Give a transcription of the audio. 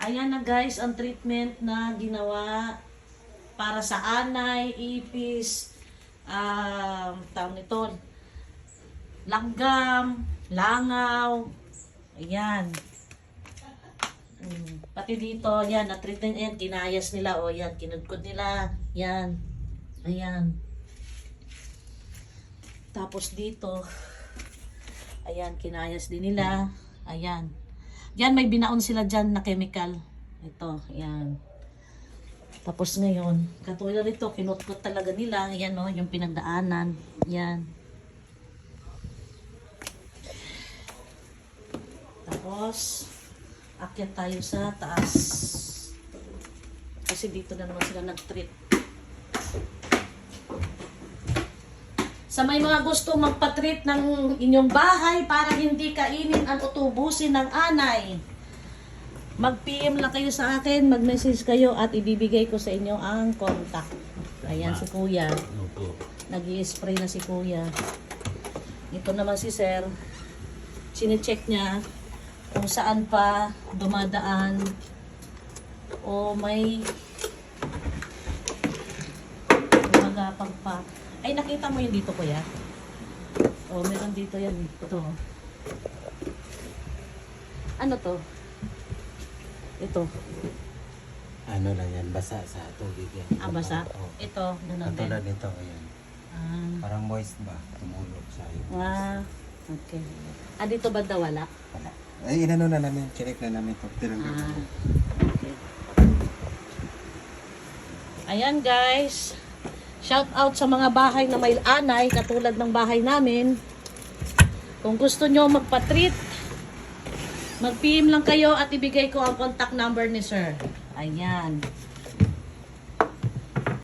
Ayan na guys, ang treatment na ginawa para sa anay, ipis, tawag nito, langgam, langaw. Ayan. Pati dito, yan, na-treatment yan, kinayas nila, o yan, kinudkod nila, yan. Ayan. Tapos dito, ayan, kinayas din nila, ayan. Diyan may binaon sila dyan na chemical. Ito, ayan. Tapos ngayon, katulad nito, kinutkot talaga nila, ayan o, yung pinagdaanan, ayan. Tapos, akyat tayo sa taas. Kasi dito na naman sila nag-treat. Sa may mga gusto magpa-treat ng inyong bahay para hindi kainin at utubusin ng anay, mag-PM lang kayo sa akin, mag-message kayo at ibibigay ko sa inyo ang contact. Ayan si Kuya. Nag-i-spray na si Kuya. Ito naman si Sir. Sine-check niya kung saan pa dumadaan o may gumagapang pa. Ay, nakita mo yun dito, Kuya? O, meron dito yan. Ito. Ano to? Ito. Ano lang yan, basa sa tubig yan. Ah, basa? Oh. Ito. Ganun din. Katulad nito, ayan. Parang moist ba? Tumulog sa iyo. Okay. Dito ba daw wala? Wala. Ay, inano na namin, chinek na namin ito. Okay. Ayan guys. Shout out sa mga bahay na may anay, katulad ng bahay namin. Kung gusto nyo magpa-treat, mag-PM lang kayo at ibigay ko ang contact number ni Sir. Ayan.